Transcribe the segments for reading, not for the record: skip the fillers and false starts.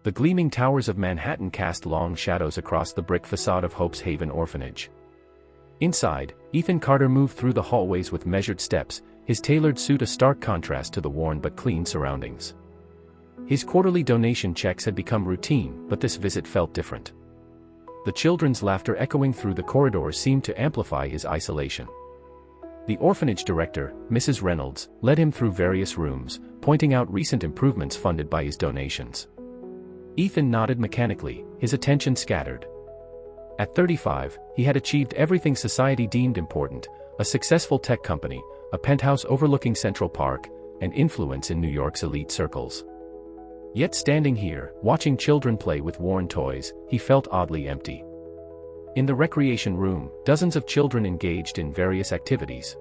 The gleaming towers of Manhattan cast long shadows across the brick facade of Hope's Haven Orphanage. Inside, Ethan Carter moved through the hallways with measured steps, his tailored suit a stark contrast to the worn but clean surroundings. His quarterly donation checks had become routine, but this visit felt different. The children's laughter echoing through the corridors seemed to amplify his isolation. The orphanage director, Mrs. Reynolds, led him through various rooms, pointing out recent improvements funded by his donations. Ethan nodded mechanically, his attention scattered. At 35, he had achieved everything society deemed important: a successful tech company, a penthouse overlooking Central Park, and influence in New York's elite circles. Yet standing here, watching children play with worn toys, he felt oddly empty. In the recreation room, dozens of children engaged in various activities.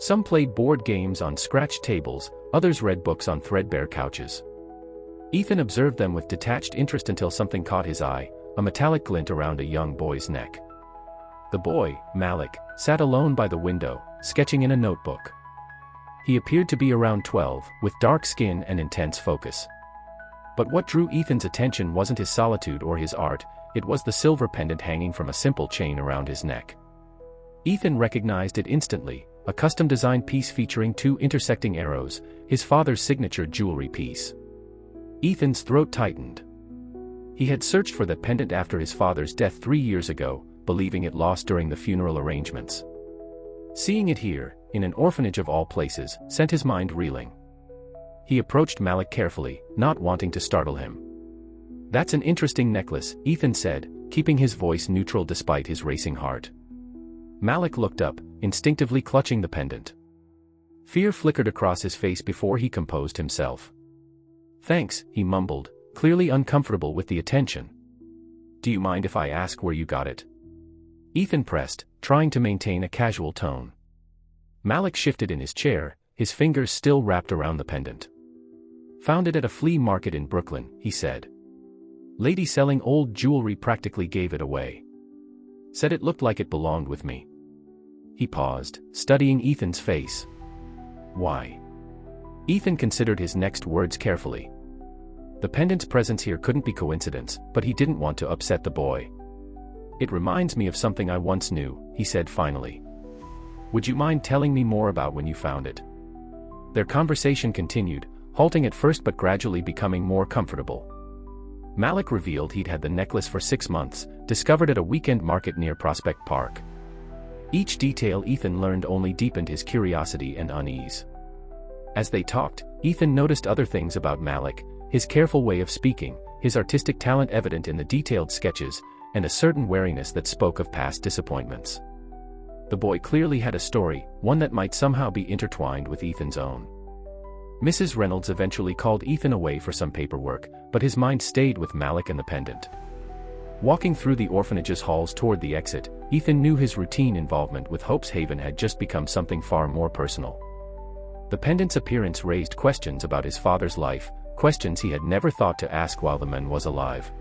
Some played board games on scratch tables, others read books on threadbare couches. Ethan observed them with detached interest until something caught his eye, a metallic glint around a young boy's neck. The boy, Malik, sat alone by the window, sketching in a notebook. He appeared to be around 12, with dark skin and intense focus. But what drew Ethan's attention wasn't his solitude or his art, it was the silver pendant hanging from a simple chain around his neck. Ethan recognized it instantly, a custom-designed piece featuring 2 intersecting arrows, his father's signature jewelry piece. Ethan's throat tightened. He had searched for that pendant after his father's death 3 years ago, believing it lost during the funeral arrangements. Seeing it here, in an orphanage of all places, sent his mind reeling. He approached Malik carefully, not wanting to startle him. "That's an interesting necklace," Ethan said, keeping his voice neutral despite his racing heart. Malik looked up, instinctively clutching the pendant. Fear flickered across his face before he composed himself. "Thanks," he mumbled, clearly uncomfortable with the attention. "Do you mind if I ask where you got it?" Ethan pressed, trying to maintain a casual tone. Malik shifted in his chair, his fingers still wrapped around the pendant. "Found it at a flea market in Brooklyn," he said. "Lady selling old jewelry practically gave it away. Said it looked like it belonged with me." He paused, studying Ethan's face. "Why?" Ethan considered his next words carefully. The pendant's presence here couldn't be coincidence, but he didn't want to upset the boy. "It reminds me of something I once knew," he said finally. "Would you mind telling me more about when you found it?" Their conversation continued, halting at first but gradually becoming more comfortable. Malik revealed he'd had the necklace for 6 months, discovered at a weekend market near Prospect Park. Each detail Ethan learned only deepened his curiosity and unease. As they talked, Ethan noticed other things about Malik: his careful way of speaking, his artistic talent evident in the detailed sketches, and a certain wariness that spoke of past disappointments. The boy clearly had a story, one that might somehow be intertwined with Ethan's own. Mrs. Reynolds eventually called Ethan away for some paperwork, but his mind stayed with Malik and the pendant. Walking through the orphanage's halls toward the exit, Ethan knew his routine involvement with Hope's Haven had just become something far more personal. The pendant's appearance raised questions about his father's life, questions he had never thought to ask while the man was alive.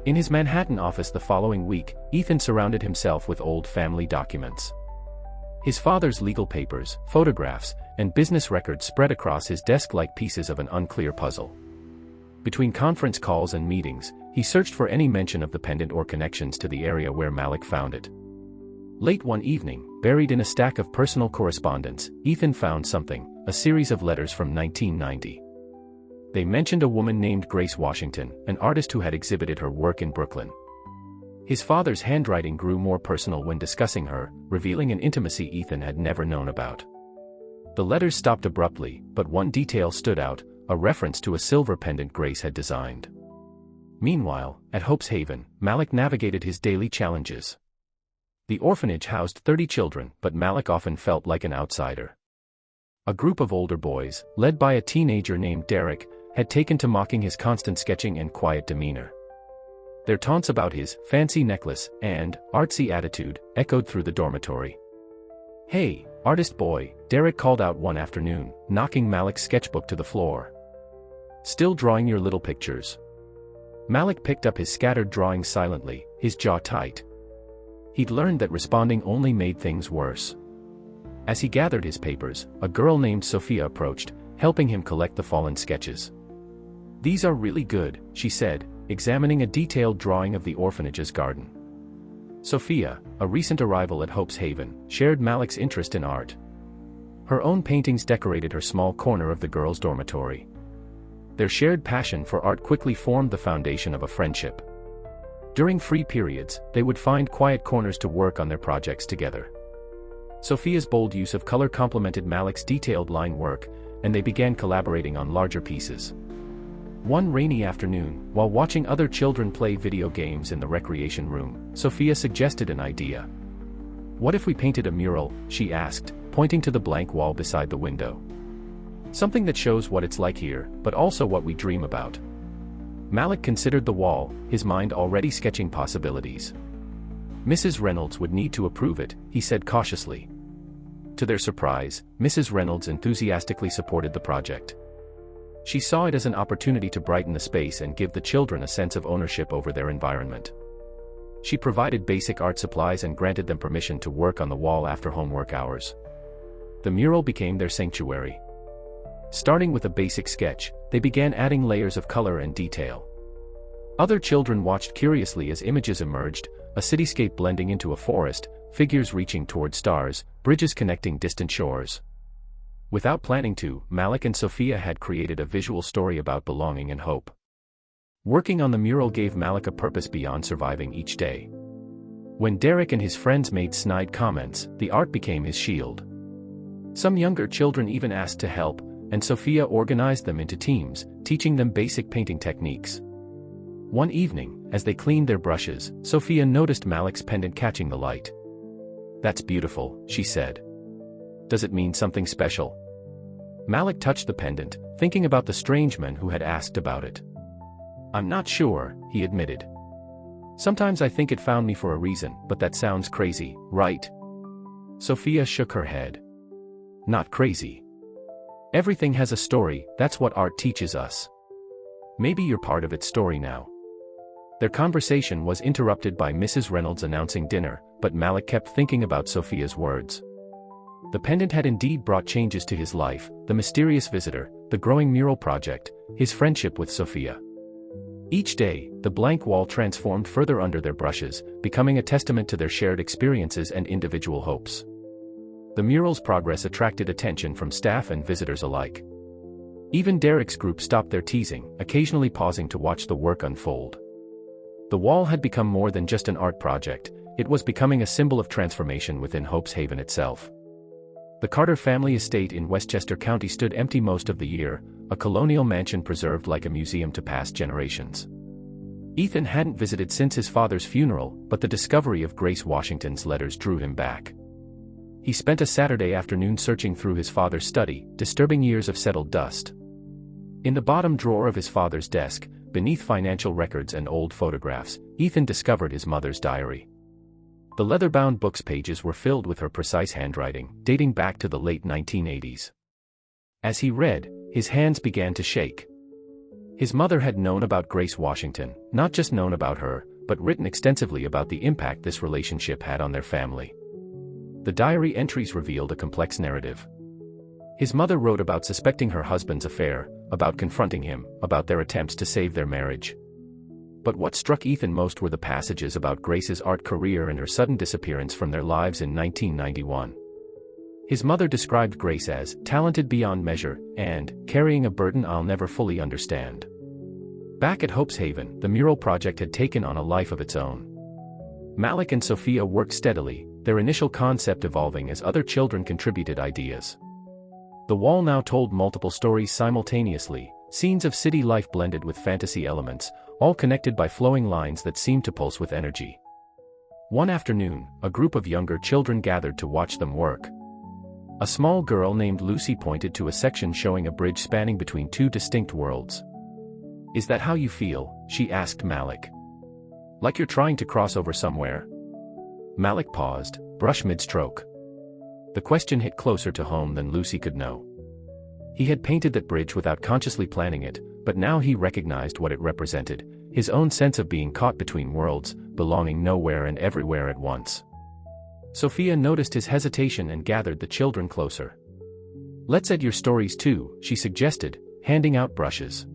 In his Manhattan office the following week, Ethan surrounded himself with old family documents. His father's legal papers, photographs, and business records spread across his desk like pieces of an unclear puzzle. Between conference calls and meetings, he searched for any mention of the pendant or connections to the area where Malik found it. Late one evening, buried in a stack of personal correspondence, Ethan found something, a series of letters from 1990. They mentioned a woman named Grace Washington, an artist who had exhibited her work in Brooklyn. His father's handwriting grew more personal when discussing her, revealing an intimacy Ethan had never known about. The letters stopped abruptly, but one detail stood out, a reference to a silver pendant Grace had designed. Meanwhile, at Hope's Haven, Malik navigated his daily challenges. The orphanage housed 30 children, but Malik often felt like an outsider. A group of older boys, led by a teenager named Derek, had taken to mocking his constant sketching and quiet demeanor. Their taunts about his fancy necklace and artsy attitude echoed through the dormitory. "Hey, artist boy," Derek called out one afternoon, knocking Malik's sketchbook to the floor. "Still drawing your little pictures?" Malik picked up his scattered drawings silently, his jaw tight. He'd learned that responding only made things worse. As he gathered his papers, a girl named Sophia approached, helping him collect the fallen sketches. "These are really good," she said, examining a detailed drawing of the orphanage's garden. Sophia, a recent arrival at Hope's Haven, shared Malik's interest in art. Her own paintings decorated her small corner of the girls' dormitory. Their shared passion for art quickly formed the foundation of a friendship. During free periods, they would find quiet corners to work on their projects together. Sophia's bold use of color complemented Malik's detailed line work, and they began collaborating on larger pieces. One rainy afternoon, while watching other children play video games in the recreation room, Sophia suggested an idea. "What if we painted a mural?" she asked, pointing to the blank wall beside the window. "Something that shows what it's like here, but also what we dream about." Malik considered the wall, his mind already sketching possibilities. "Mrs. Reynolds would need to approve it," he said cautiously. To their surprise, Mrs. Reynolds enthusiastically supported the project. She saw it as an opportunity to brighten the space and give the children a sense of ownership over their environment. She provided basic art supplies and granted them permission to work on the wall after homework hours. The mural became their sanctuary. Starting with a basic sketch, they began adding layers of color and detail. Other children watched curiously as images emerged, a cityscape blending into a forest, figures reaching toward stars, bridges connecting distant shores. Without planning to, Malik and Sophia had created a visual story about belonging and hope. Working on the mural gave Malik a purpose beyond surviving each day. When Derek and his friends made snide comments, the art became his shield. Some younger children even asked to help, and Sophia organized them into teams, teaching them basic painting techniques. One evening, as they cleaned their brushes, Sophia noticed Malik's pendant catching the light. "That's beautiful," she said. "Does it mean something special?" Malik touched the pendant, thinking about the strange man who had asked about it. "I'm not sure," he admitted. "Sometimes I think it found me for a reason, but that sounds crazy, right?" Sophia shook her head. "Not crazy. Everything has a story, that's what art teaches us. Maybe you're part of its story now." Their conversation was interrupted by Mrs. Reynolds announcing dinner, but Malik kept thinking about Sophia's words. The pendant had indeed brought changes to his life, the mysterious visitor, the growing mural project, his friendship with Sophia. Each day, the blank wall transformed further under their brushes, becoming a testament to their shared experiences and individual hopes. The mural's progress attracted attention from staff and visitors alike. Even Derek's group stopped their teasing, occasionally pausing to watch the work unfold. The wall had become more than just an art project, it was becoming a symbol of transformation within Hope's Haven itself. The Carter family estate in Westchester County stood empty most of the year, a colonial mansion preserved like a museum to past generations. Ethan hadn't visited since his father's funeral, but the discovery of Grace Washington's letters drew him back. He spent a Saturday afternoon searching through his father's study, disturbing years of settled dust. In the bottom drawer of his father's desk, beneath financial records and old photographs, Ethan discovered his mother's diary. The leather-bound book's pages were filled with her precise handwriting, dating back to the late 1980s. As he read, his hands began to shake. His mother had known about Grace Washington, not just known about her, but written extensively about the impact this relationship had on their family. The diary entries revealed a complex narrative. His mother wrote about suspecting her husband's affair, about confronting him, about their attempts to save their marriage. But what struck Ethan most were the passages about Grace's art career and her sudden disappearance from their lives in 1991. His mother described Grace as talented beyond measure and carrying a burden I'll never fully understand. Back at Hope's Haven, the mural project had taken on a life of its own. Malik and Sophia worked steadily, their initial concept evolving as other children contributed ideas. The wall now told multiple stories simultaneously, scenes of city life blended with fantasy elements, all connected by flowing lines that seemed to pulse with energy. One afternoon, a group of younger children gathered to watch them work. A small girl named Lucy pointed to a section showing a bridge spanning between two distinct worlds. "Is that how you feel?" she asked Malik. "Like you're trying to cross over somewhere?" Malik paused, brush mid-stroke. The question hit closer to home than Lucy could know. He had painted that bridge without consciously planning it, but now he recognized what it represented, his own sense of being caught between worlds, belonging nowhere and everywhere at once. Sophia noticed his hesitation and gathered the children closer. "Let's add your stories too," she suggested, handing out brushes.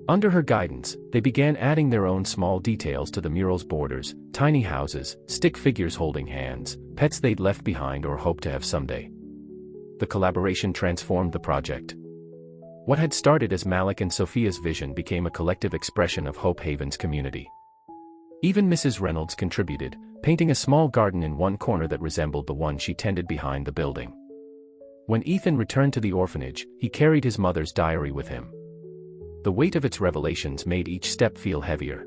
Under her guidance, they began adding their own small details to the mural's borders: tiny houses, stick figures holding hands, pets they'd left behind or hoped to have someday. The collaboration transformed the project. What had started as Malik and Sophia's vision became a collective expression of Hope Haven's community. Even Mrs. Reynolds contributed, painting a small garden in one corner that resembled the one she tended behind the building. When Ethan returned to the orphanage, he carried his mother's diary with him. The weight of its revelations made each step feel heavier.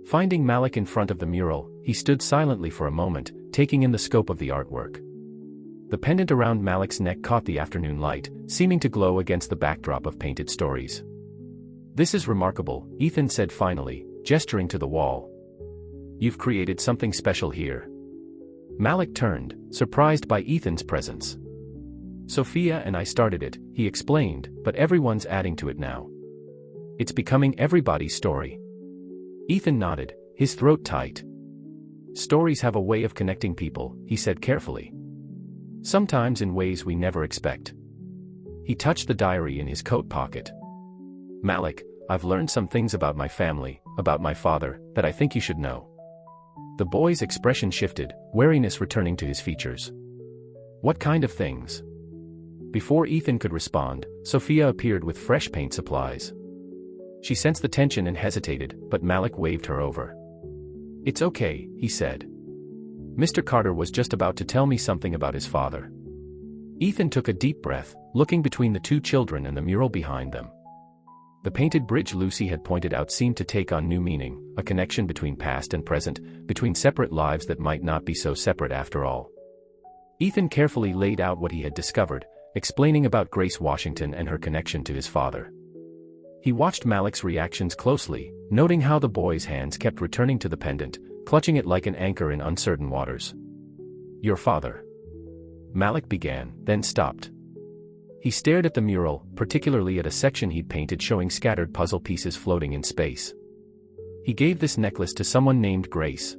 Finding Malik in front of the mural, he stood silently for a moment, taking in the scope of the artwork. The pendant around Malik's neck caught the afternoon light, seeming to glow against the backdrop of painted stories. "This is remarkable," Ethan said finally, gesturing to the wall. "You've created something special here." Malik turned, surprised by Ethan's presence. "Sophia and I started it," he explained, "but everyone's adding to it now. It's becoming everybody's story." Ethan nodded, his throat tight. "Stories have a way of connecting people," he said carefully. "Sometimes in ways we never expect." He touched the diary in his coat pocket. "Malik, I've learned some things about my family, about my father, that I think you should know." The boy's expression shifted, wariness returning to his features. "What kind of things?" Before Ethan could respond, Sophia appeared with fresh paint supplies. She sensed the tension and hesitated, but Malik waved her over. "It's okay," he said. "Mr. Carter was just about to tell me something about his father." Ethan took a deep breath, looking between the two children and the mural behind them. The painted bridge Lucy had pointed out seemed to take on new meaning, a connection between past and present, between separate lives that might not be so separate after all. Ethan carefully laid out what he had discovered, explaining about Grace Washington and her connection to his father. He watched Malik's reactions closely, noting how the boy's hands kept returning to the pendant, clutching it like an anchor in uncertain waters. "Your father," Malik began, then stopped. He stared at the mural, particularly at a section he'd painted showing scattered puzzle pieces floating in space. "He gave this necklace to someone named Grace.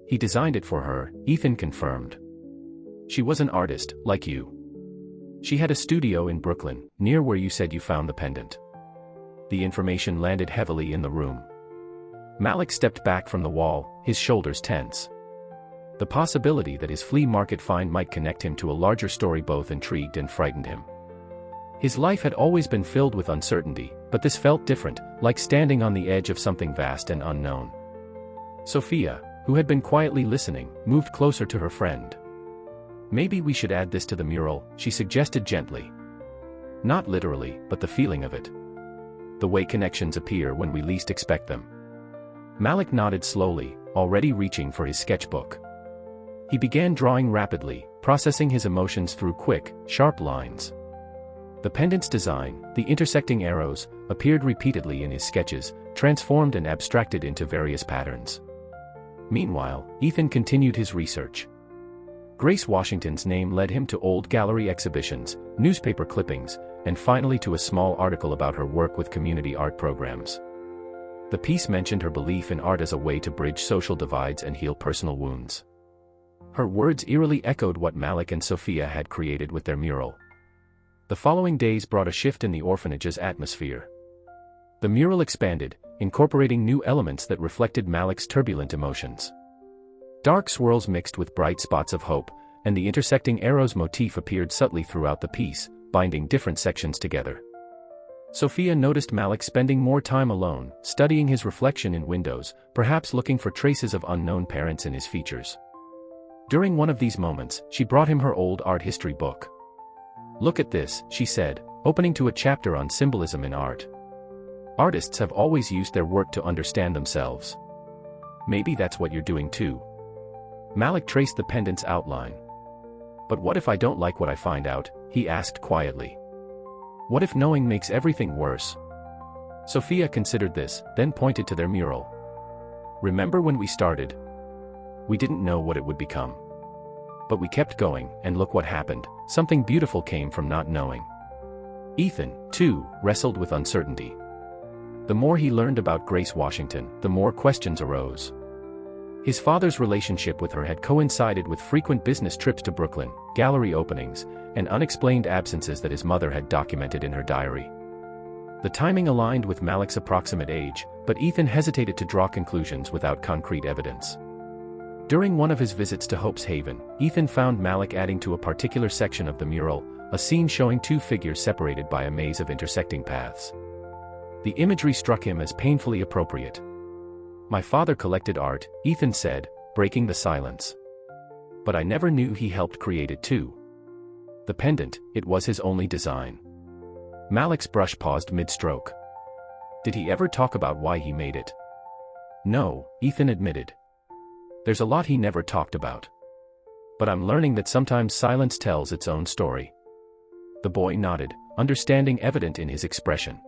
He designed it for her," Ethan confirmed. "She was an artist, like you. She had a studio in Brooklyn, near where you said you found the pendant." The information landed heavily in the room. Malik stepped back from the wall, his shoulders tense. The possibility that his flea market find might connect him to a larger story both intrigued and frightened him. His life had always been filled with uncertainty, but this felt different, like standing on the edge of something vast and unknown. Sophia, who had been quietly listening, moved closer to her friend. "Maybe we should add this to the mural," she suggested gently. "Not literally, but the feeling of it. The way connections appear when we least expect them." Malik nodded slowly, already reaching for his sketchbook. He began drawing rapidly, processing his emotions through quick, sharp lines. The pendant's design, the intersecting arrows, appeared repeatedly in his sketches, transformed and abstracted into various patterns. Meanwhile, Ethan continued his research. Grace Washington's name led him to old gallery exhibitions, newspaper clippings, and finally to a small article about her work with community art programs. The piece mentioned her belief in art as a way to bridge social divides and heal personal wounds. Her words eerily echoed what Malik and Sophia had created with their mural. The following days brought a shift in the orphanage's atmosphere. The mural expanded, incorporating new elements that reflected Malik's turbulent emotions. Dark swirls mixed with bright spots of hope, and the intersecting arrows motif appeared subtly throughout the piece, binding different sections together. Sophia noticed Malik spending more time alone, studying his reflection in windows, perhaps looking for traces of unknown parents in his features. During one of these moments, she brought him her old art history book. "Look at this," she said, opening to a chapter on symbolism in art. "Artists have always used their work to understand themselves. Maybe that's what you're doing too." Malik traced the pendant's outline. "But what if I don't like what I find out?" he asked quietly. "What if knowing makes everything worse?" Sophia considered this, then pointed to their mural. "Remember when we started? We didn't know what it would become. But we kept going, and look what happened, something beautiful came from not knowing." Ethan, too, wrestled with uncertainty. The more he learned about Grace Washington, the more questions arose. His father's relationship with her had coincided with frequent business trips to Brooklyn, gallery openings, and unexplained absences that his mother had documented in her diary. The timing aligned with Malik's approximate age, but Ethan hesitated to draw conclusions without concrete evidence. During one of his visits to Hope's Haven, Ethan found Malik adding to a particular section of the mural, a scene showing two figures separated by a maze of intersecting paths. The imagery struck him as painfully appropriate. "My father collected art," Ethan said, breaking the silence. "But I never knew he helped create it too. The pendant, it was his only design." Malik's brush paused mid-stroke. "Did he ever talk about why he made it?" "No," Ethan admitted. "There's a lot he never talked about. But I'm learning that sometimes silence tells its own story." The boy nodded, understanding evident in his expression.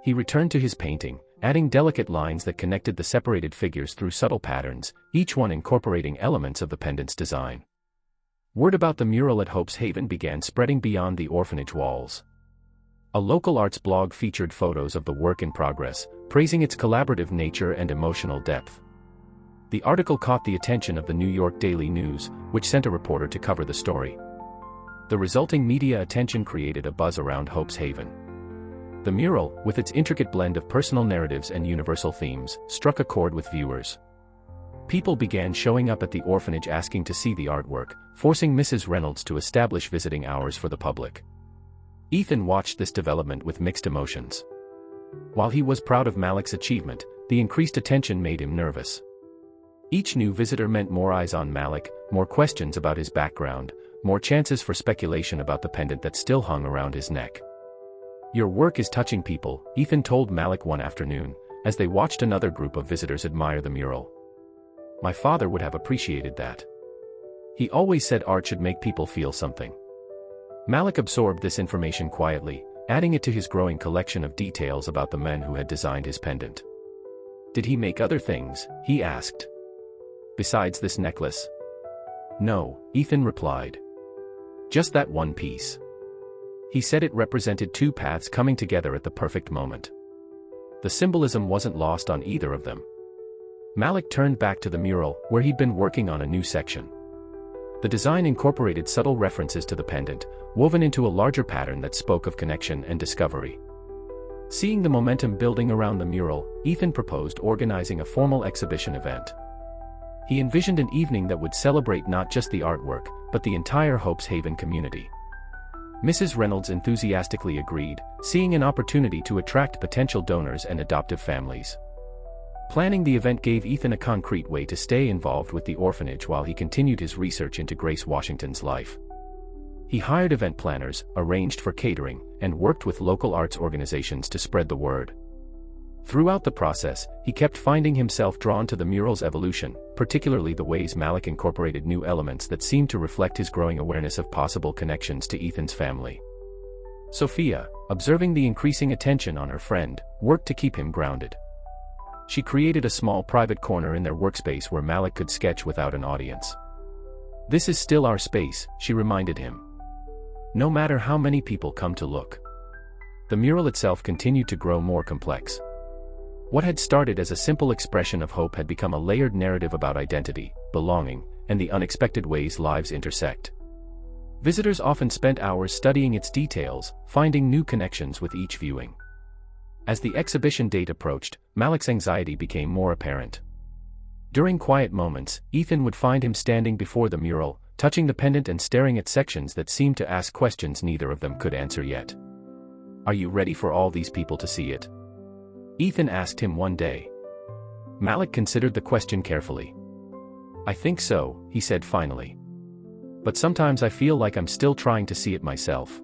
He returned to his painting, adding delicate lines that connected the separated figures through subtle patterns, each one incorporating elements of the pendant's design. Word about the mural at Hope's Haven began spreading beyond the orphanage walls. A local arts blog featured photos of the work in progress, praising its collaborative nature and emotional depth. The article caught the attention of the New York Daily News, which sent a reporter to cover the story. The resulting media attention created a buzz around Hope's Haven. The mural, with its intricate blend of personal narratives and universal themes, struck a chord with viewers. People began showing up at the orphanage asking to see the artwork, forcing Mrs. Reynolds to establish visiting hours for the public. Ethan watched this development with mixed emotions. While he was proud of Malik's achievement, the increased attention made him nervous. Each new visitor meant more eyes on Malik, more questions about his background, more chances for speculation about the pendant that still hung around his neck. "Your work is touching people," Ethan told Malik one afternoon, as they watched another group of visitors admire the mural. "My father would have appreciated that. He always said art should make people feel something." Malik absorbed this information quietly, adding it to his growing collection of details about the men who had designed his pendant. "Did he make other things?" he asked. "Besides this necklace?" "No," Ethan replied. "Just that one piece." He said it represented two paths coming together at the perfect moment. The symbolism wasn't lost on either of them. Malik turned back to the mural, where he'd been working on a new section. The design incorporated subtle references to the pendant, woven into a larger pattern that spoke of connection and discovery. Seeing the momentum building around the mural, Ethan proposed organizing a formal exhibition event. He envisioned an evening that would celebrate not just the artwork, but the entire Hope's Haven community. Mrs. Reynolds enthusiastically agreed, seeing an opportunity to attract potential donors and adoptive families. Planning the event gave Ethan a concrete way to stay involved with the orphanage while he continued his research into Grace Washington's life. He hired event planners, arranged for catering, and worked with local arts organizations to spread the word. Throughout the process, he kept finding himself drawn to the mural's evolution, particularly the ways Malik incorporated new elements that seemed to reflect his growing awareness of possible connections to Ethan's family. Sophia, observing the increasing attention on her friend, worked to keep him grounded. She created a small private corner in their workspace where Malik could sketch without an audience. "This is still our space," she reminded him. "No matter how many people come to look." The mural itself continued to grow more complex. What had started as a simple expression of hope had become a layered narrative about identity, belonging, and the unexpected ways lives intersect. Visitors often spent hours studying its details, finding new connections with each viewing. As the exhibition date approached, Malik's anxiety became more apparent. During quiet moments, Ethan would find him standing before the mural, touching the pendant and staring at sections that seemed to ask questions neither of them could answer yet. "Are you ready for all these people to see it?" Ethan asked him one day. Malik considered the question carefully. "I think so," he said finally. "But sometimes I feel like I'm still trying to see it myself.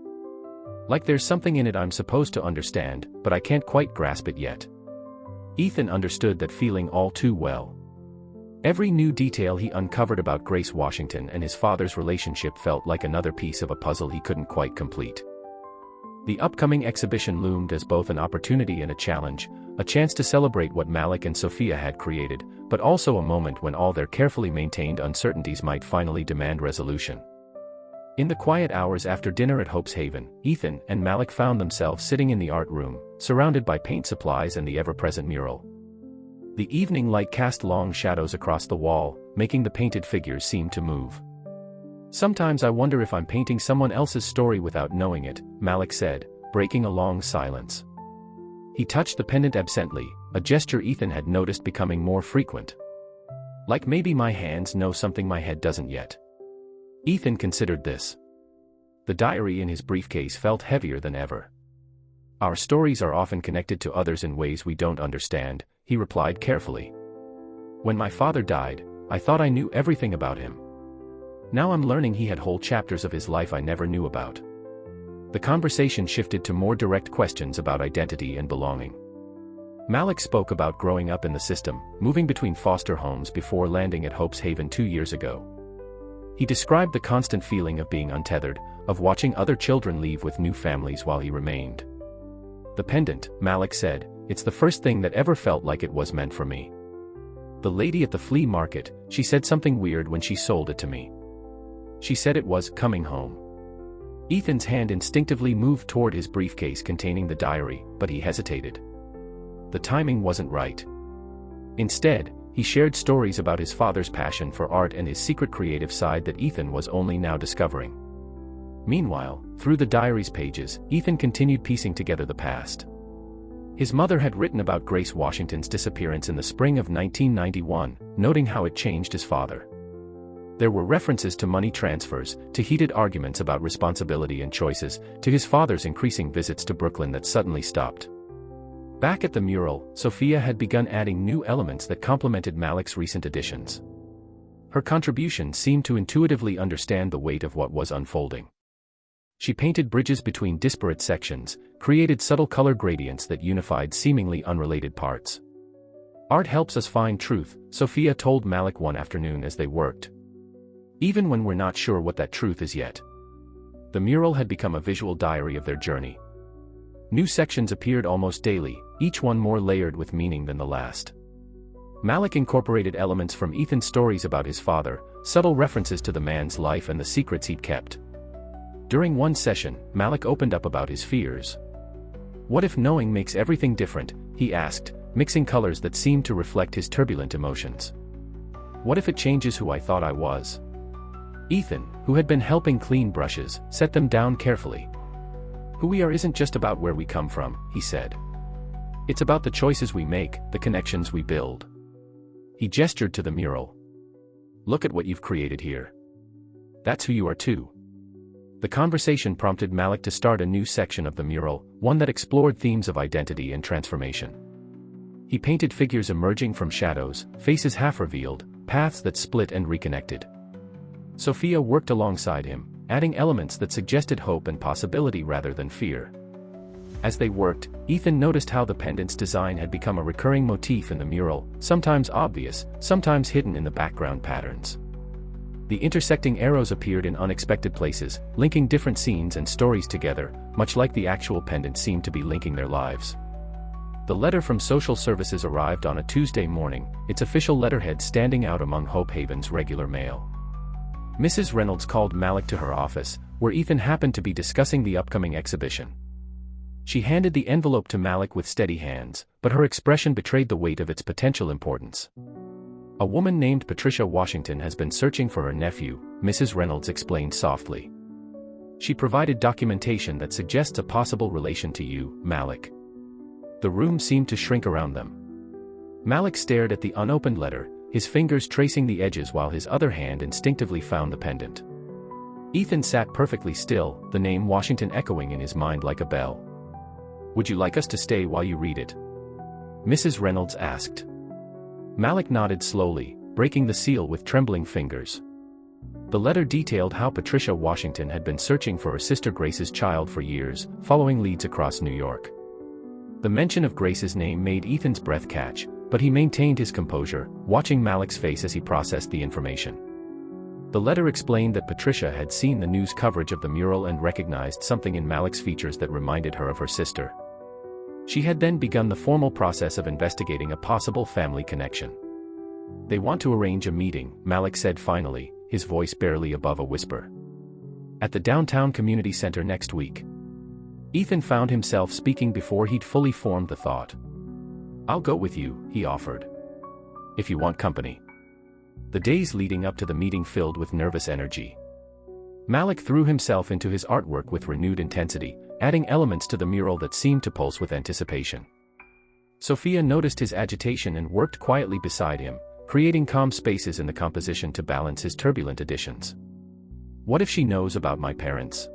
Like there's something in it I'm supposed to understand, but I can't quite grasp it yet." Ethan understood that feeling all too well. Every new detail he uncovered about Grace Washington and his father's relationship felt like another piece of a puzzle he couldn't quite complete. The upcoming exhibition loomed as both an opportunity and a challenge, a chance to celebrate what Malik and Sophia had created, but also a moment when all their carefully maintained uncertainties might finally demand resolution. In the quiet hours after dinner at Hope's Haven, Ethan and Malik found themselves sitting in the art room, surrounded by paint supplies and the ever-present mural. The evening light cast long shadows across the wall, making the painted figures seem to move. "Sometimes I wonder if I'm painting someone else's story without knowing it," Malik said, breaking a long silence. He touched the pendant absently, a gesture Ethan had noticed becoming more frequent. Like maybe my hands know something my head doesn't yet. Ethan considered this. The diary in his briefcase felt heavier than ever. Our stories are often connected to others in ways we don't understand, he replied carefully. When my father died, I thought I knew everything about him. Now I'm learning he had whole chapters of his life I never knew about. The conversation shifted to more direct questions about identity and belonging. Malik spoke about growing up in the system, moving between foster homes before landing at Hope's Haven 2 years ago. He described the constant feeling of being untethered, of watching other children leave with new families while he remained. The pendant, Malik said, it's the first thing that ever felt like it was meant for me. The lady at the flea market, she said something weird when she sold it to me. She said it was coming home. Ethan's hand instinctively moved toward his briefcase containing the diary, but he hesitated. The timing wasn't right. Instead, he shared stories about his father's passion for art and his secret creative side that Ethan was only now discovering. Meanwhile, through the diary's pages, Ethan continued piecing together the past. His mother had written about Grace Washington's disappearance in the spring of 1991, noting how it changed his father. There were references to money transfers, to heated arguments about responsibility and choices, to his father's increasing visits to Brooklyn that suddenly stopped. Back at the mural, Sophia had begun adding new elements that complemented Malik's recent additions. Her contribution seemed to intuitively understand the weight of what was unfolding. She painted bridges between disparate sections, created subtle color gradients that unified seemingly unrelated parts. Art helps us find truth, Sophia told Malik one afternoon as they worked. Even when we're not sure what that truth is yet. The mural had become a visual diary of their journey. New sections appeared almost daily, each one more layered with meaning than the last. Malik incorporated elements from Ethan's stories about his father, subtle references to the man's life and the secrets he'd kept. During one session, Malik opened up about his fears. What if knowing makes everything different, he asked, mixing colors that seemed to reflect his turbulent emotions. What if it changes who I thought I was? Ethan, who had been helping clean brushes, set them down carefully. Who we are isn't just about where we come from, he said. It's about the choices we make, the connections we build. He gestured to the mural. Look at what you've created here. That's who you are too. The conversation prompted Malik to start a new section of the mural, one that explored themes of identity and transformation. He painted figures emerging from shadows, faces half revealed, paths that split and reconnected. Sophia worked alongside him, adding elements that suggested hope and possibility rather than fear. As they worked, Ethan noticed how the pendant's design had become a recurring motif in the mural, sometimes obvious, sometimes hidden in the background patterns. The intersecting arrows appeared in unexpected places, linking different scenes and stories together, much like the actual pendant seemed to be linking their lives. The letter from social services arrived on a Tuesday morning, its official letterhead standing out among Hope Haven's regular mail. Mrs. Reynolds called Malik to her office, where Ethan happened to be discussing the upcoming exhibition. She handed the envelope to Malik with steady hands, but her expression betrayed the weight of its potential importance. A woman named Patricia Washington has been searching for her nephew, Mrs. Reynolds explained softly. She provided documentation that suggests a possible relation to you, Malik. The room seemed to shrink around them. Malik stared at the unopened letter, his fingers tracing the edges while his other hand instinctively found the pendant. Ethan sat perfectly still, the name Washington echoing in his mind like a bell. Would you like us to stay while you read it? Mrs. Reynolds asked. Malik nodded slowly, breaking the seal with trembling fingers. The letter detailed how Patricia Washington had been searching for her sister Grace's child for years, following leads across New York. The mention of Grace's name made Ethan's breath catch, but he maintained his composure, watching Malik's face as he processed the information. The letter explained that Patricia had seen the news coverage of the mural and recognized something in Malik's features that reminded her of her sister. She had then begun the formal process of investigating a possible family connection. They want to arrange a meeting, Malik said finally, his voice barely above a whisper. At the downtown community center next week. Ethan found himself speaking before he'd fully formed the thought. I'll go with you, he offered. If you want company. The days leading up to the meeting filled with nervous energy. Malik threw himself into his artwork with renewed intensity, adding elements to the mural that seemed to pulse with anticipation. Sophia noticed his agitation and worked quietly beside him, creating calm spaces in the composition to balance his turbulent additions. "What if she knows about my parents?"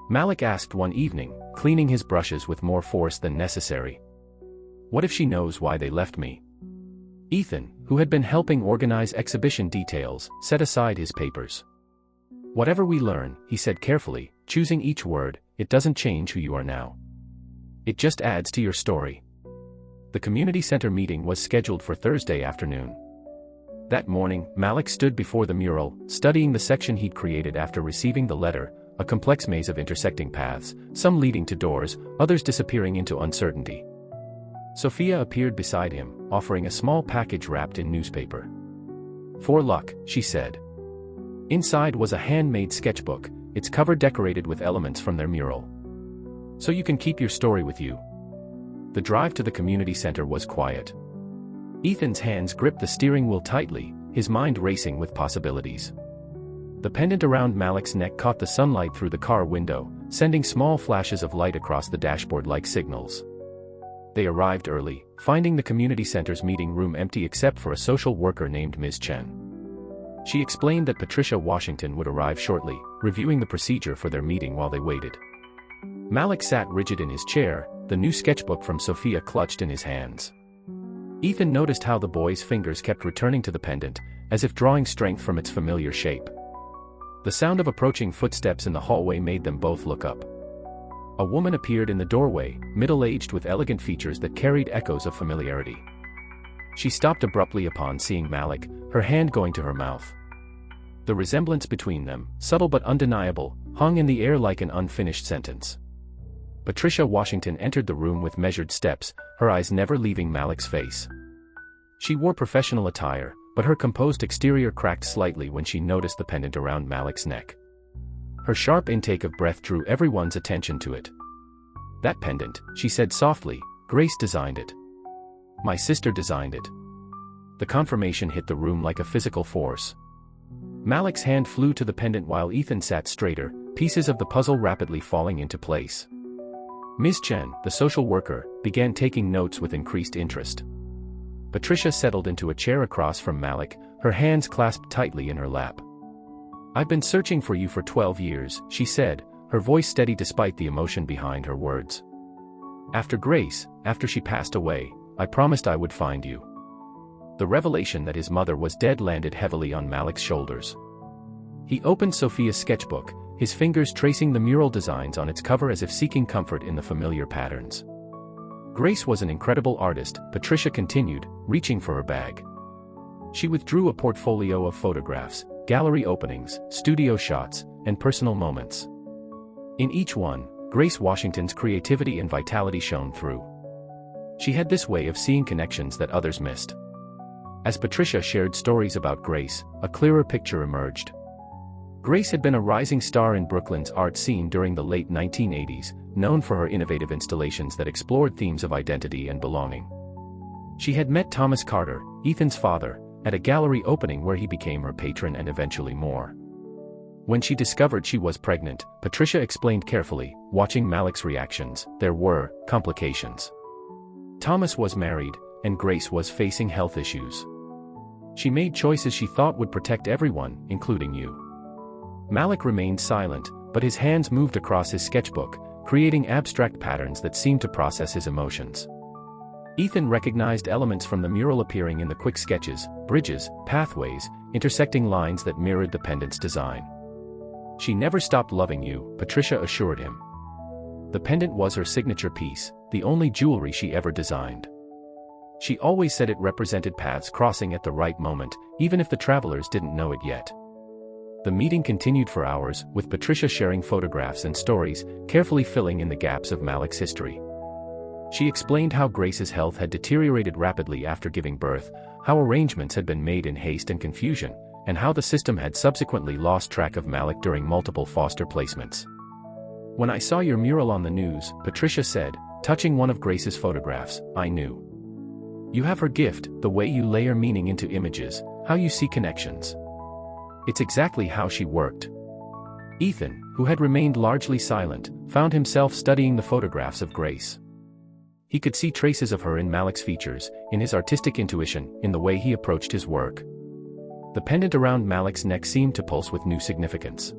Malik asked one evening, cleaning his brushes with more force than necessary. "What if she knows why they left me?" Ethan, who had been helping organize exhibition details, set aside his papers. "Whatever we learn," he said carefully, choosing each word, "it doesn't change who you are now. It just adds to your story." The community center meeting was scheduled for Thursday afternoon. That morning, Malik stood before the mural, studying the section he'd created after receiving the letter, a complex maze of intersecting paths, some leading to doors, others disappearing into uncertainty. Sophia appeared beside him, offering a small package wrapped in newspaper. "For luck," she said. Inside was a handmade sketchbook, its cover decorated with elements from their mural. "So you can keep your story with you." The drive to the community center was quiet. Ethan's hands gripped the steering wheel tightly, his mind racing with possibilities. The pendant around Malik's neck caught the sunlight through the car window, sending small flashes of light across the dashboard like signals. They arrived early, finding the community center's meeting room empty except for a social worker named Ms. Chen. She explained that Patricia Washington would arrive shortly, reviewing the procedure for their meeting while they waited. Malik sat rigid in his chair, the new sketchbook from Sophia clutched in his hands. Ethan noticed how the boy's fingers kept returning to the pendant, as if drawing strength from its familiar shape. The sound of approaching footsteps in the hallway made them both look up. A woman appeared in the doorway, middle-aged with elegant features that carried echoes of familiarity. She stopped abruptly upon seeing Malik, her hand going to her mouth. The resemblance between them, subtle but undeniable, hung in the air like an unfinished sentence. Patricia Washington entered the room with measured steps, her eyes never leaving Malik's face. She wore professional attire, but her composed exterior cracked slightly when she noticed the pendant around Malik's neck. Her sharp intake of breath drew everyone's attention to it. "That pendant," she said softly, "Grace designed it. My sister designed it." The confirmation hit the room like a physical force. Malik's hand flew to the pendant while Ethan sat straighter, pieces of the puzzle rapidly falling into place. Ms. Chen, the social worker, began taking notes with increased interest. Patricia settled into a chair across from Malik, her hands clasped tightly in her lap. "I've been searching for you for 12 years, she said, her voice steady despite the emotion behind her words. "After Grace, after she passed away, I promised I would find you." The revelation that his mother was dead landed heavily on Malik's shoulders. He opened Sophia's sketchbook, his fingers tracing the mural designs on its cover as if seeking comfort in the familiar patterns. "Grace was an incredible artist," Patricia continued, reaching for her bag. She withdrew a portfolio of photographs, gallery openings, studio shots, and personal moments. In each one, Grace Washington's creativity and vitality shone through. She had this way of seeing connections that others missed. As Patricia shared stories about Grace, a clearer picture emerged. Grace had been a rising star in Brooklyn's art scene during the late 1980s, known for her innovative installations that explored themes of identity and belonging. She had met Thomas Carter, Ethan's father, at a gallery opening where he became her patron and eventually more. When she discovered she was pregnant, Patricia explained carefully, watching Malik's reactions, there were complications. Thomas was married, and Grace was facing health issues. She made choices she thought would protect everyone, including you. Malik remained silent, but his hands moved across his sketchbook, creating abstract patterns that seemed to process his emotions. Ethan recognized elements from the mural appearing in the quick sketches, bridges, pathways, intersecting lines that mirrored the pendant's design. "She never stopped loving you," Patricia assured him. The pendant was her signature piece, the only jewelry she ever designed. She always said it represented paths crossing at the right moment, even if the travelers didn't know it yet. The meeting continued for hours, with Patricia sharing photographs and stories, carefully filling in the gaps of Malik's history. She explained how Grace's health had deteriorated rapidly after giving birth, how arrangements had been made in haste and confusion, and how the system had subsequently lost track of Malik during multiple foster placements. "When I saw your mural on the news," Patricia said, touching one of Grace's photographs, "I knew. You have her gift, the way you layer meaning into images, how you see connections. It's exactly how she worked." Ethan, who had remained largely silent, found himself studying the photographs of Grace. He could see traces of her in Malik's features, in his artistic intuition, in the way he approached his work. The pendant around Malik's neck seemed to pulse with new significance.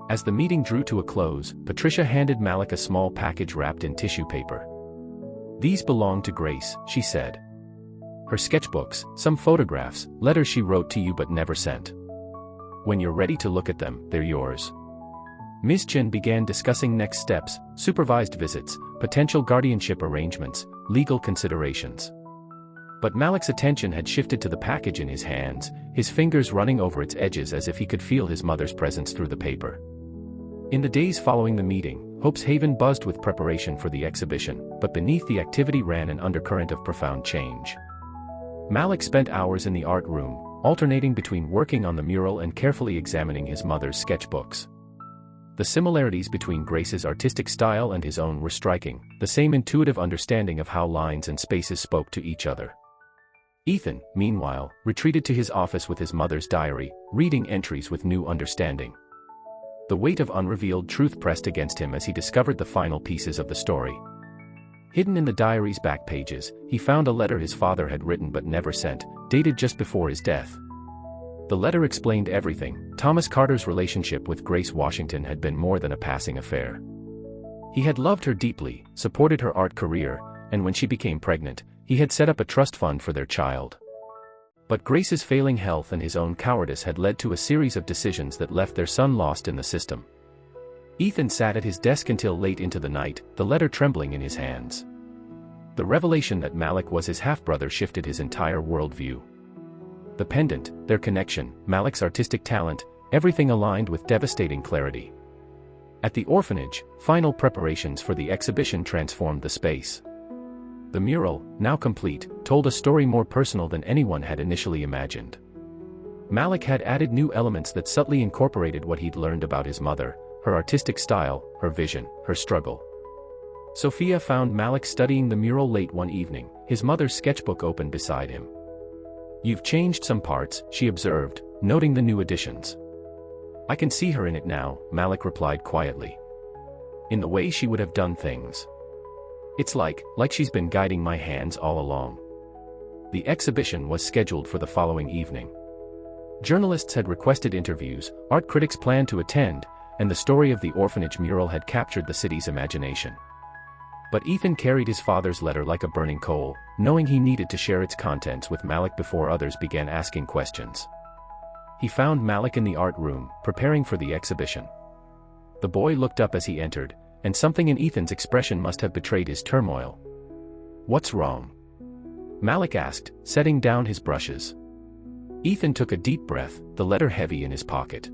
As the meeting drew to a close, Patricia handed Malik a small package wrapped in tissue paper. "These belong to Grace," she said. "Her sketchbooks, some photographs, letters she wrote to you but never sent. When you're ready to look at them, they're yours." Ms. Chen began discussing next steps, supervised visits, potential guardianship arrangements, legal considerations. But Malik's attention had shifted to the package in his hands, his fingers running over its edges as if he could feel his mother's presence through the paper. In the days following the meeting, Hope's Haven buzzed with preparation for the exhibition, but beneath the activity ran an undercurrent of profound change. Malik spent hours in the art room, alternating between working on the mural and carefully examining his mother's sketchbooks. The similarities between Grace's artistic style and his own were striking, the same intuitive understanding of how lines and spaces spoke to each other. Ethan, meanwhile, retreated to his office with his mother's diary, reading entries with new understanding. The weight of unrevealed truth pressed against him as he discovered the final pieces of the story. Hidden in the diary's back pages, he found a letter his father had written but never sent, dated just before his death. The letter explained everything. Thomas Carter's relationship with Grace Washington had been more than a passing affair. He had loved her deeply, supported her art career, and when she became pregnant, he had set up a trust fund for their child. But Grace's failing health and his own cowardice had led to a series of decisions that left their son lost in the system. Ethan sat at his desk until late into the night, the letter trembling in his hands. The revelation that Malik was his half-brother shifted his entire worldview. The pendant, their connection, Malik's artistic talent, everything aligned with devastating clarity. At the orphanage, final preparations for the exhibition transformed the space. The mural, now complete, told a story more personal than anyone had initially imagined. Malik had added new elements that subtly incorporated what he'd learned about his mother, her artistic style, her vision, her struggle. Sophia found Malik studying the mural late one evening, his mother's sketchbook open beside him. "You've changed some parts," she observed, noting the new additions. "I can see her in it now," Malik replied quietly. "In the way she would have done things. It's like she's been guiding my hands all along." The exhibition was scheduled for the following evening. Journalists had requested interviews, art critics planned to attend, and the story of the orphanage mural had captured the city's imagination. But Ethan carried his father's letter like a burning coal, knowing he needed to share its contents with Malik before others began asking questions. He found Malik in the art room, preparing for the exhibition. The boy looked up as he entered, and something in Ethan's expression must have betrayed his turmoil. "What's wrong?" Malik asked, setting down his brushes. Ethan took a deep breath, the letter heavy in his pocket.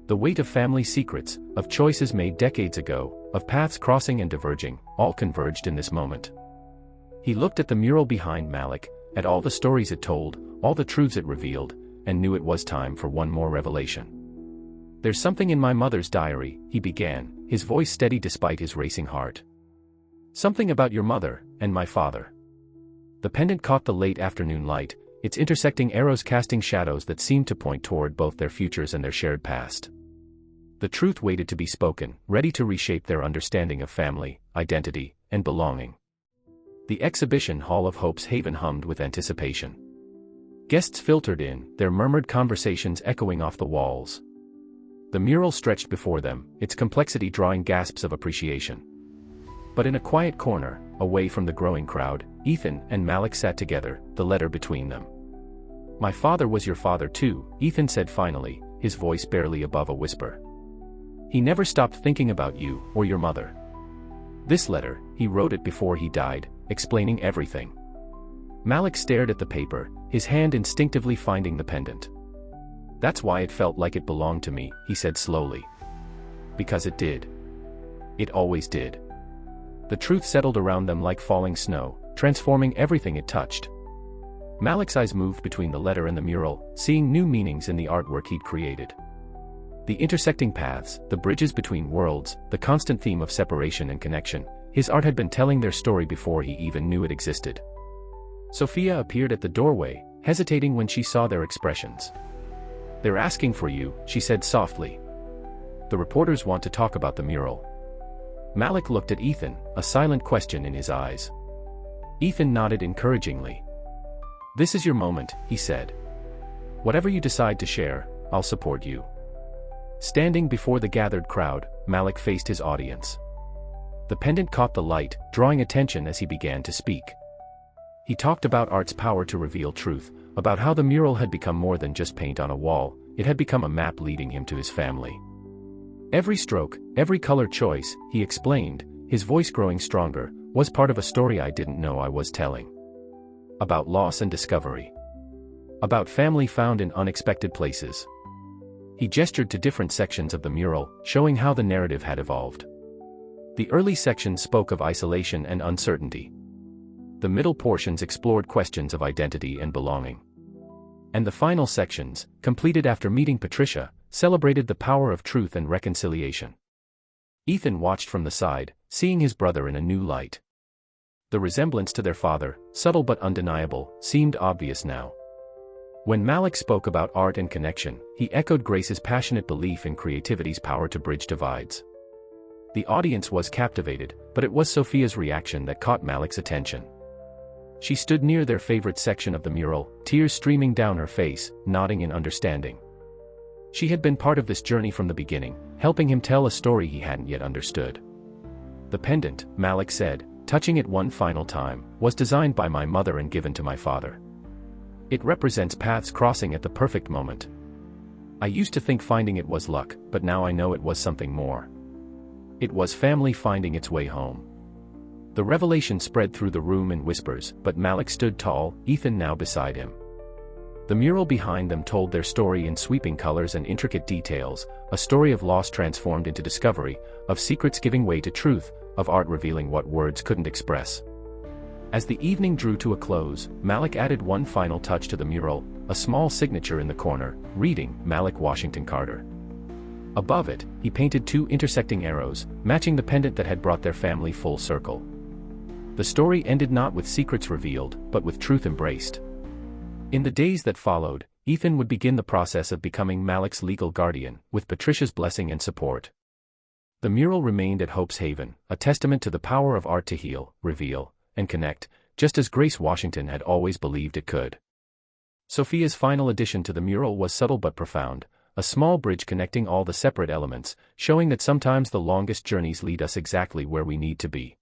The weight of family secrets, of choices made decades ago, of paths crossing and diverging, all converged in this moment. He looked at the mural behind Malik, at all the stories it told, all the truths it revealed, and knew it was time for one more revelation. "There's something in my mother's diary," he began, his voice steady despite his racing heart. "Something about your mother, and my father." The pendant caught the late afternoon light, its intersecting arrows casting shadows that seemed to point toward both their futures and their shared past. The truth waited to be spoken, ready to reshape their understanding of family, identity, and belonging. The exhibition hall of Hope's Haven hummed with anticipation. Guests filtered in, their murmured conversations echoing off the walls. The mural stretched before them, its complexity drawing gasps of appreciation. But in a quiet corner, away from the growing crowd, Ethan and Malik sat together, the letter between them. "My father was your father too," Ethan said finally, his voice barely above a whisper. "He never stopped thinking about you, or your mother. This letter, he wrote it before he died, explaining everything." Malik stared at the paper, his hand instinctively finding the pendant. "That's why it felt like it belonged to me," he said slowly. "Because it did. It always did." The truth settled around them like falling snow, transforming everything it touched. Malik's eyes moved between the letter and the mural, seeing new meanings in the artwork he'd created. The intersecting paths, the bridges between worlds, the constant theme of separation and connection, his art had been telling their story before he even knew it existed. Sophia appeared at the doorway, hesitating when she saw their expressions. "They're asking for you," she said softly. "The reporters want to talk about the mural." Malik looked at Ethan, a silent question in his eyes. Ethan nodded encouragingly. "This is your moment," he said. "Whatever you decide to share, I'll support you." Standing before the gathered crowd, Malik faced his audience. The pendant caught the light, drawing attention as he began to speak. He talked about art's power to reveal truth, about how the mural had become more than just paint on a wall, it had become a map leading him to his family. Every stroke, every color choice, he explained, his voice growing stronger, was part of a story I didn't know I was telling. About loss and discovery. About family found in unexpected places. He gestured to different sections of the mural, showing how the narrative had evolved. The early sections spoke of isolation and uncertainty. The middle portions explored questions of identity and belonging. And the final sections, completed after meeting Patricia, celebrated the power of truth and reconciliation. Ethan watched from the side, seeing his brother in a new light. The resemblance to their father, subtle but undeniable, seemed obvious now. When Malik spoke about art and connection, he echoed Grace's passionate belief in creativity's power to bridge divides. The audience was captivated, but it was Sophia's reaction that caught Malik's attention. She stood near their favorite section of the mural, tears streaming down her face, nodding in understanding. She had been part of this journey from the beginning, helping him tell a story he hadn't yet understood. "The pendant," Malik said, touching it one final time, "was designed by my mother and given to my father. It represents paths crossing at the perfect moment. I used to think finding it was luck, but now I know it was something more. It was family finding its way home." The revelation spread through the room in whispers, but Malik stood tall, Ethan now beside him. The mural behind them told their story in sweeping colors and intricate details, a story of loss transformed into discovery, of secrets giving way to truth, of art revealing what words couldn't express. As the evening drew to a close, Malik added one final touch to the mural, a small signature in the corner, reading, "Malik Washington Carter." Above it, he painted two intersecting arrows, matching the pendant that had brought their family full circle. The story ended not with secrets revealed, but with truth embraced. In the days that followed, Ethan would begin the process of becoming Malik's legal guardian, with Patricia's blessing and support. The mural remained at Hope's Haven, a testament to the power of art to heal, reveal, and connect, just as Grace Washington had always believed it could. Sophia's final addition to the mural was subtle but profound, a small bridge connecting all the separate elements, showing that sometimes the longest journeys lead us exactly where we need to be.